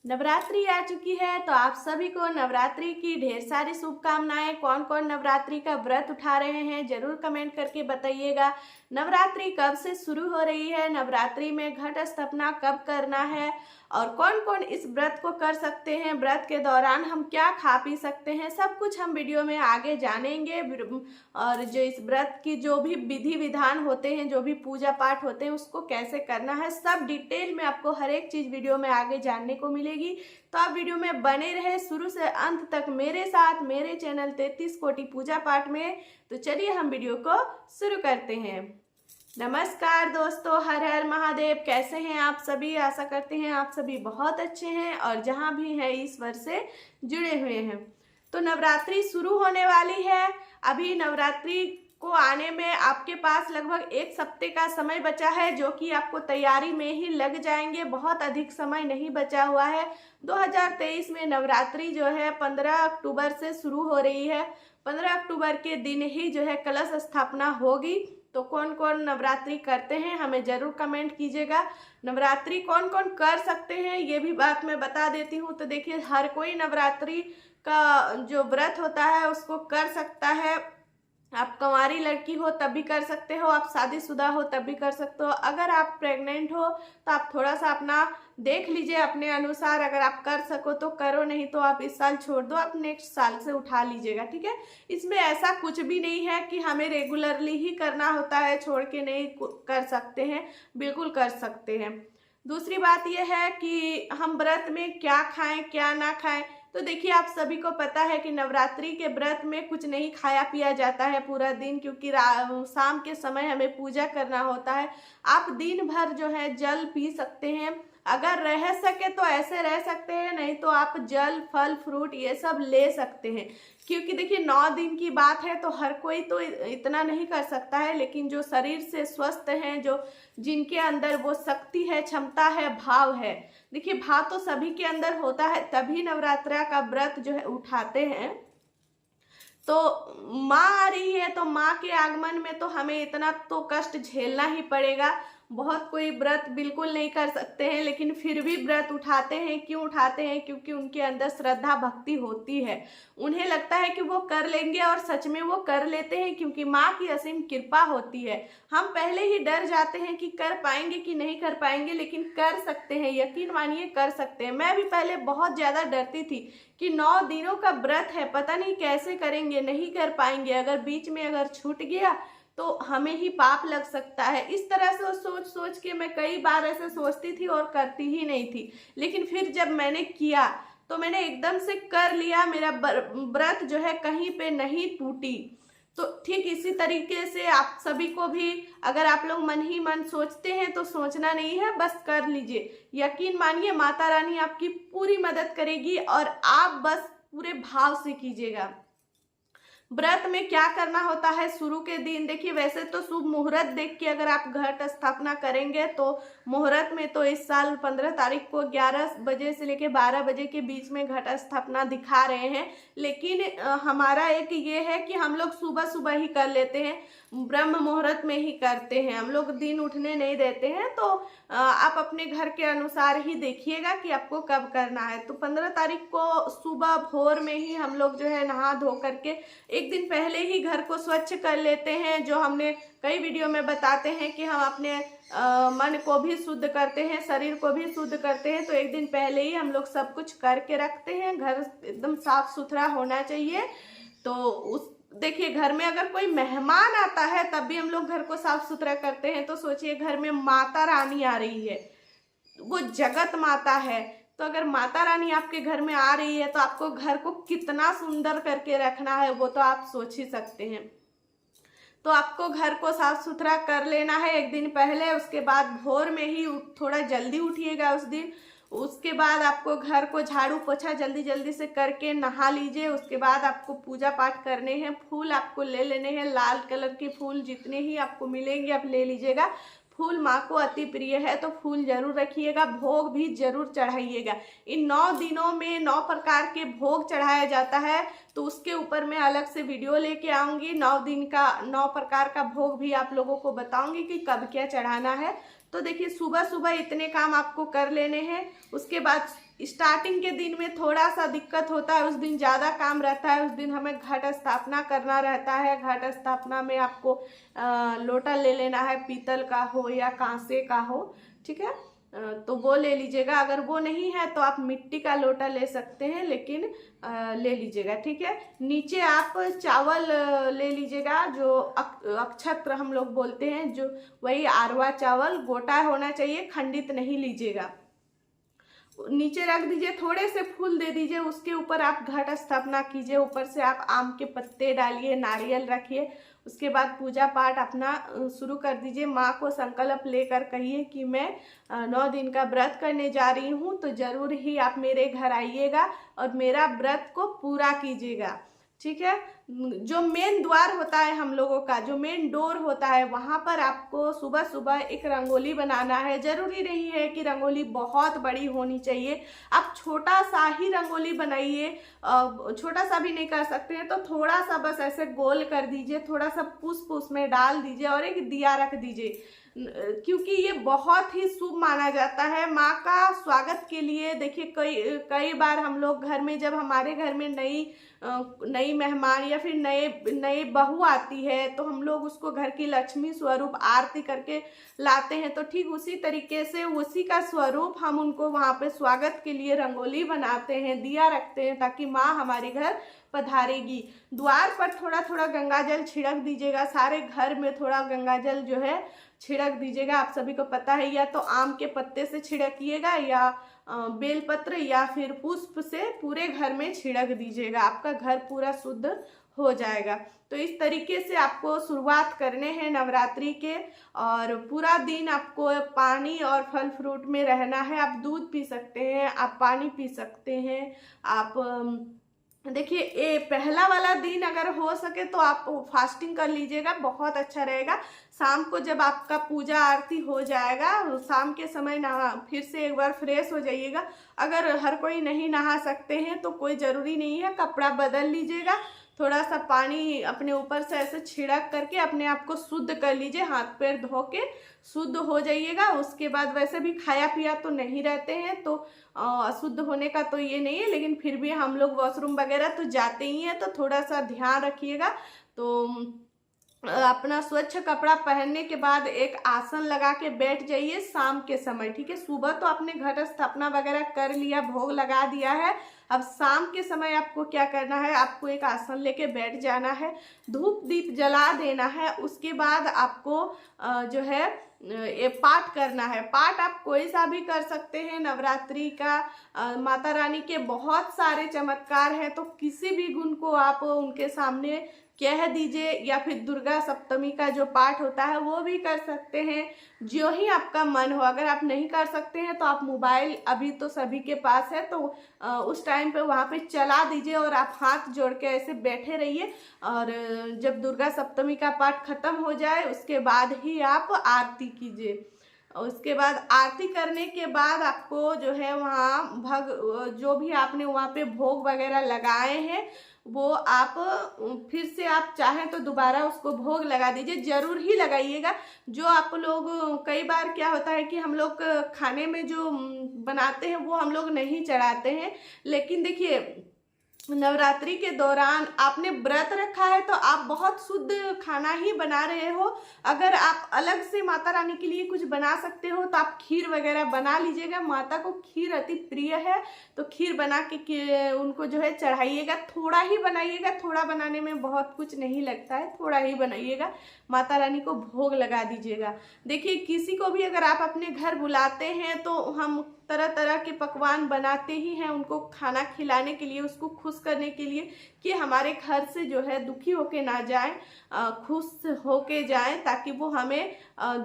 नवरात्रि आ चुकी है तो आप सभी को नवरात्रि की ढेर सारी शुभकामनाएं। कौन कौन नवरात्रि का व्रत उठा रहे हैं जरूर कमेंट करके बताइएगा। नवरात्रि कब से शुरू हो रही है, नवरात्रि में घट स्थापना कब करना है और कौन कौन इस व्रत को कर सकते हैं, व्रत के दौरान हम क्या खा पी सकते हैं, सब कुछ हम वीडियो में आगे जानेंगे। और जो इस व्रत की जो भी विधि विधान होते हैं, जो भी पूजा पाठ होते हैं, उसको कैसे करना है, सब डिटेल में आपको हर एक चीज वीडियो में आगे जानने को मिलेगी। तो आप वीडियो में बने रहे शुरू से अंत तक मेरे साथ, मेरे चैनल 33 कोटि पूजा पाठ में। तो चलिए हम वीडियो को शुरू करते हैं। नमस्कार दोस्तों, हर हर महादेव। कैसे हैं आप सभी? आशा करते हैं आप सभी बहुत अच्छे हैं और जहां भी हैं ईश्वर से जुड़े हुए हैं। तो नवरात्रि शुरू होने वाली है। अभी नवरात्रि को आने में आपके पास लगभग एक हफ्ते का समय बचा है, जो कि आपको तैयारी में ही लग जाएंगे। बहुत अधिक समय नहीं बचा हुआ है। 2023 में नवरात्रि जो है 15 अक्टूबर से शुरू हो रही है। 15 अक्टूबर के दिन ही जो है कलश स्थापना होगी। तो कौन कौन नवरात्रि करते हैं हमें जरूर कमेंट कीजिएगा। नवरात्रि कौन कौन कर सकते हैं ये भी बात मैं बता देती हूँ। तो देखिए, हर कोई नवरात्रि का जो व्रत होता है उसको कर सकता है। आप कुंवारी लड़की हो तब भी कर सकते हो, आप शादीशुदा हो तब भी कर सकते हो। अगर आप प्रेग्नेंट हो तो आप थोड़ा सा अपना देख लीजिए अपने अनुसार, अगर आप कर सको तो करो, नहीं तो आप इस साल छोड़ दो, आप नेक्स्ट साल से उठा लीजिएगा। ठीक है, इसमें ऐसा कुछ भी नहीं है कि हमें रेगुलरली ही करना होता है, छोड़ के नहीं कर सकते हैं, बिल्कुल कर सकते हैं। दूसरी बात यह है कि हम व्रत में क्या खाएं क्या ना खाएं। तो देखिए, आप सभी को पता है कि नवरात्रि के व्रत में कुछ नहीं खाया पिया जाता है पूरा दिन, क्योंकि शाम के समय हमें पूजा करना होता है। आप दिन भर जो है जल पी सकते हैं, अगर रह सके तो ऐसे रह सकते हैं, नहीं तो आप जल फल फ्रूट ये सब ले सकते हैं। क्योंकि देखिए 9 दिन की बात है तो हर कोई तो इतना नहीं कर सकता है, लेकिन जो शरीर से स्वस्थ हैं, जो जिनके अंदर वो शक्ति है, क्षमता है, भाव है। देखिए, भाव तो सभी के अंदर होता है, तभी नवरात्रा का व्रत जो है उठाते हैं। तो माँ आ रही है तो माँ के आगमन में तो हमें इतना तो कष्ट झेलना ही पड़ेगा। बहुत कोई व्रत बिल्कुल नहीं कर सकते हैं, लेकिन फिर भी व्रत उठाते हैं। क्यों उठाते हैं? क्योंकि उनके अंदर श्रद्धा भक्ति होती है। उन्हें लगता है कि वो कर लेंगे और सच में वो कर लेते हैं, क्योंकि माँ की असीम कृपा होती है। हम पहले ही डर जाते हैं कि कर पाएंगे कि नहीं कर पाएंगे, लेकिन कर सकते हैं, यकीन मानिए कर सकते हैं। मैं भी पहले बहुत ज्यादा डरती थी कि 9 दिनों का व्रत है, पता नहीं कैसे करेंगे, नहीं कर पाएंगे, अगर बीच में अगर छूट गया तो हमें ही पाप लग सकता है। इस तरह से सोच सोच के मैं कई बार ऐसे सोचती थी और करती ही नहीं थी। लेकिन फिर जब मैंने किया तो मैंने एकदम से कर लिया, मेरा व्रत जो है कहीं पे नहीं टूटी। तो ठीक इसी तरीके से आप सभी को भी, अगर आप लोग मन ही मन सोचते हैं तो सोचना नहीं है, बस कर लीजिए। यकीन मानिए माता रानी आपकी पूरी मदद करेगी और आप बस पूरे भाव से कीजिएगा। व्रत में क्या करना होता है शुरू के दिन? देखिए, वैसे तो शुभ मुहूर्त देख के अगर आप घट स्थापना करेंगे तो मुहूर्त में तो इस साल 15 तारीख को 11 बजे से लेकर 12 बजे के बीच में घट स्थापना दिखा रहे हैं। लेकिन हमारा एक ये है कि हम लोग सुबह सुबह ही कर लेते हैं, ब्रह्म मुहूर्त में ही करते हैं, हम लोग दिन उठने नहीं देते हैं। तो आप अपने घर के अनुसार ही देखिएगा कि आपको कब करना है। तो 15 तारीख को सुबह भोर में ही हम लोग जो है नहा धो करके एक दिन पहले ही घर को स्वच्छ कर लेते हैं। जो हमने कई वीडियो में बताते हैं कि हम अपने मन को भी शुद्ध करते हैं, शरीर को भी शुद्ध करते हैं। तो एक दिन पहले ही हम लोग सब कुछ करके रखते हैं, घर एकदम साफ सुथरा होना चाहिए। तो उस देखिए, घर में अगर कोई मेहमान आता है तब भी हम लोग घर को साफ सुथरा करते हैं। तो सोचिए, घर में माता रानी आ रही है, वो जगत माता है। तो अगर माता रानी आपके घर में आ रही है तो आपको घर को कितना सुंदर करके रखना है वो तो आप सोच ही सकते हैं। तो आपको घर को साफ सुथरा कर लेना है एक दिन पहले। उसके बाद भोर में ही थोड़ा जल्दी उठिएगा उस दिन। उसके बाद आपको घर को झाड़ू पोछा जल्दी जल्दी से करके नहा लीजिए। उसके बाद आपको पूजा पाठ करने हैं। फूल आपको ले लेने हैं, लाल कलर के फूल जितने ही आपको मिलेंगे आप ले लीजिएगा। फूल माँ को अति प्रिय है तो फूल जरूर रखिएगा, भोग भी जरूर चढ़ाइएगा। इन 9 दिनों में 9 प्रकार के भोग चढ़ाया जाता है, तो उसके ऊपर मैं अलग से वीडियो लेके आऊंगी। 9 दिन का 9 प्रकार का भोग भी आप लोगों को बताऊंगी कि कब क्या चढ़ाना है। तो देखिए, सुबह सुबह इतने काम आपको कर लेने हैं। उसके बाद स्टार्टिंग के दिन में थोड़ा सा दिक्कत होता है, उस दिन ज़्यादा काम रहता है, उस दिन हमें घट स्थापना करना रहता है। घट स्थापना में आपको लोटा ले लेना है, पीतल का हो या कांसे का हो, ठीक है, तो वो ले लीजिएगा। अगर वो नहीं है तो आप मिट्टी का लोटा ले सकते हैं, लेकिन ले लीजिएगा, ठीक है। नीचे आप चावल ले लीजिएगा, जो अक्षत्र हम लोग बोलते हैं, जो वही आरवा चावल गोटा होना चाहिए, खंडित नहीं लीजिएगा। नीचे रख दीजिए, थोड़े से फूल दे दीजिए, उसके ऊपर आप घट स्थापना कीजिए। ऊपर से आप आम के पत्ते डालिए, नारियल रखिए। उसके बाद पूजा पाठ अपना शुरू कर दीजिए। माँ को संकल्प लेकर कहिए कि मैं 9 दिन का व्रत करने जा रही हूँ, तो जरूर ही आप मेरे घर आइएगा और मेरा व्रत को पूरा कीजिएगा, ठीक है। जो मेन द्वार होता है हम लोगों का, जो मेन डोर होता है, वहाँ पर आपको सुबह सुबह एक रंगोली बनाना है। जरूरी नहीं है कि रंगोली बहुत बड़ी होनी चाहिए, आप छोटा सा ही रंगोली बनाइए। छोटा सा भी नहीं कर सकते हैं तो थोड़ा सा बस ऐसे गोल कर दीजिए, थोड़ा सा पुष्प उसमें डाल दीजिए और एक दिया रख दीजिए, क्योंकि ये बहुत ही शुभ माना जाता है माँ का स्वागत के लिए। देखिए कई बार हम लोग घर में, जब हमारे घर में नई मेहमान या फिर नए बहू आती है, तो हम लोग उसको घर की लक्ष्मी स्वरूप आरती करके लाते हैं। तो ठीक उसी तरीके से उसी का स्वरूप हम उनको वहाँ पे स्वागत के लिए रंगोली बनाते हैं, दिया रखते हैं, ताकि माँ हमारे घर पधारेगी। द्वार पर थोड़ा थोड़ा गंगा जल छिड़क दीजिएगा, सारे घर में थोड़ा गंगा जल जो है छिड़क दीजिएगा। आप सभी को पता है, या तो आम के पत्ते से छिड़किएगा या बेलपत्र या फिर पुष्प से पूरे घर में छिड़क दीजिएगा, आपका घर पूरा शुद्ध हो जाएगा। तो इस तरीके से आपको शुरुआत करने हैं नवरात्रि के, और पूरा दिन आपको पानी और फल फ्रूट में रहना है। आप दूध पी सकते हैं, आप पानी पी सकते हैं, आप देखिए ये पहला वाला दिन अगर हो सके तो आप फास्टिंग कर लीजिएगा, बहुत अच्छा रहेगा। शाम को जब आपका पूजा आरती हो जाएगा, शाम के समय नहा फिर से एक बार फ्रेश हो जाइएगा। अगर हर कोई नहीं नहा सकते हैं तो कोई ज़रूरी नहीं है, कपड़ा बदल लीजिएगा, थोड़ा सा पानी अपने ऊपर से ऐसे छिड़क करके अपने आप को शुद्ध कर लीजिए, हाथ पैर धो के शुद्ध हो जाइएगा। उसके बाद वैसे भी खाया पिया तो नहीं रहते हैं, तो अशुद्ध होने का तो ये नहीं है, लेकिन फिर भी हम लोग वॉशरूम वगैरह तो जाते ही हैं, तो थोड़ा सा ध्यान रखिएगा। तो अपना स्वच्छ कपड़ा पहनने के बाद एक आसन लगा के बैठ जाइए शाम के समय, ठीक है। सुबह तो आपने घट स्थापना वगैरह कर लिया, भोग लगा दिया है, अब शाम के समय आपको क्या करना है, आपको एक आसन लेके बैठ जाना है, धूप दीप जला देना है। उसके बाद आपको जो है ये पाठ करना है। पाठ आप कोई सा भी कर सकते हैं, नवरात्रि का माता रानी के बहुत सारे चमत्कार हैं, तो किसी भी गुण को आप उनके सामने कह दीजिए, या फिर दुर्गा सप्तमी का जो पाठ होता है वो भी कर सकते हैं, जो ही आपका मन हो। अगर आप नहीं कर सकते हैं तो आप मोबाइल अभी तो सभी के पास है, तो उस टाइम पे वहाँ पे चला दीजिए और आप हाथ जोड़ के ऐसे बैठे रहिए, और जब दुर्गा सप्तमी का पाठ खत्म हो जाए उसके बाद ही आप आरती कीजिए। उसके बाद आरती करने के बाद आपको जो है वहाँ जो भी आपने वहाँ पे भोग वगैरह लगाए हैं वो आप फिर से आप चाहें तो दोबारा उसको भोग लगा दीजिए, जरूर ही लगाइएगा। जो आप लोग कई बार क्या होता है कि हम लोग खाने में जो बनाते हैं वो हम लोग नहीं चढ़ाते हैं, लेकिन देखिए नवरात्रि के दौरान आपने व्रत रखा है तो आप बहुत शुद्ध खाना ही बना रहे हो। अगर आप अलग से माता रानी के लिए कुछ बना सकते हो तो आप खीर वगैरह बना लीजिएगा, माता को खीर अति प्रिय है, तो खीर बना के उनको जो है चढ़ाइएगा। थोड़ा ही बनाइएगा, थोड़ा बनाने में बहुत कुछ नहीं लगता है, थोड़ा ही बनाइएगा, माता रानी को भोग लगा दीजिएगा। देखिए किसी को भी अगर आप अपने घर बुलाते हैं तो हम तरह तरह के पकवान बनाते ही हैं उनको खाना खिलाने के लिए, उसको खुश करने के लिए कि हमारे घर से जो है दुखी होके ना जाए, खुश होके जाए, ताकि वो हमें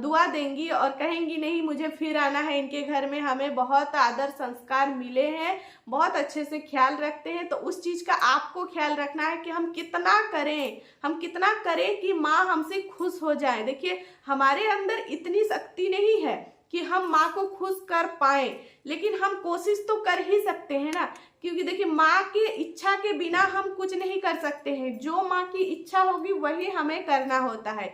दुआ देंगी और कहेंगी नहीं मुझे फिर आना है इनके घर में, हमें बहुत आदर संस्कार मिले हैं, बहुत अच्छे से ख्याल रखते हैं। तो उस चीज़ का आपको ख्याल रखना है कि हम कितना करें कि माँ हमसे खुश हो जाए। देखिए हमारे अंदर इतनी शक्ति नहीं है कि हम माँ को खुश कर पाएं, लेकिन हम कोशिश तो कर ही सकते हैं ना, क्योंकि देखिए माँ की इच्छा के बिना हम कुछ नहीं कर सकते हैं, जो माँ की इच्छा होगी वही हमें करना होता है।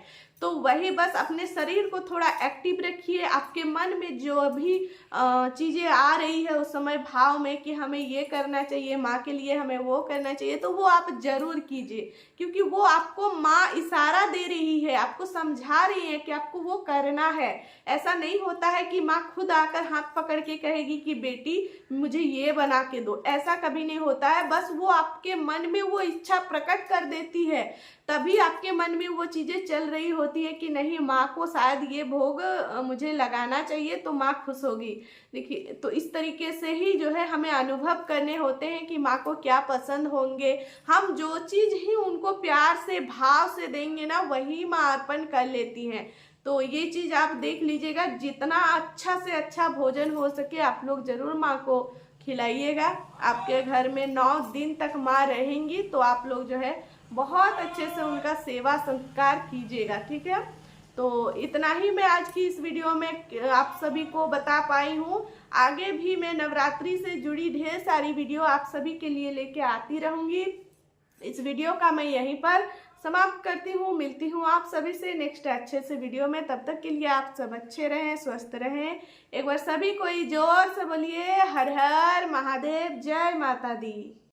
तो वही बस अपने शरीर को थोड़ा एक्टिव रखिए। आपके मन में जो भी चीज़ें आ रही है उस समय भाव में कि हमें ये करना चाहिए, माँ के लिए हमें वो करना चाहिए, तो वो आप जरूर कीजिए, क्योंकि वो आपको माँ इशारा दे रही है, आपको समझा रही है कि आपको वो करना है। ऐसा नहीं होता है कि माँ खुद आकर हाथ पकड़ के कहेगी कि बेटी मुझे ये बना के दो, ऐसा कभी नहीं होता है। बस वो आपके मन में वो इच्छा प्रकट कर देती है, तभी आपके मन में वो चीज़ें चल रही होती है कि नहीं माँ को शायद ये भोग मुझे लगाना चाहिए तो माँ खुश होगी। देखिए, तो इस तरीके से ही जो है हमें अनुभव करने होते हैं कि माँ को क्या पसंद होंगे। हम जो चीज़ ही उनको प्यार से भाव से देंगे ना, वही माँ अर्पण कर लेती हैं। तो ये चीज़ आप देख लीजिएगा, जितना अच्छा से अच्छा भोजन हो सके आप लोग जरूर माँ को खिलाइएगा। आपके घर में 9 दिन तक माँ रहेंगी, तो आप लोग जो है बहुत अच्छे से उनका सेवा संस्कार कीजिएगा, ठीक है। तो इतना ही मैं आज की इस वीडियो में आप सभी को बता पाई हूँ। आगे भी मैं नवरात्रि से जुड़ी ढेर सारी वीडियो आप सभी के लिए लेके आती रहूँगी। इस वीडियो का मैं यहीं पर समाप्त करती हूँ। मिलती हूँ आप सभी से नेक्स्ट अच्छे से वीडियो में। तब तक के लिए आप सब अच्छे रहें, स्वस्थ रहें। एक बार सभी कोई जोर से बोलिए हर हर महादेव, जय माता दी।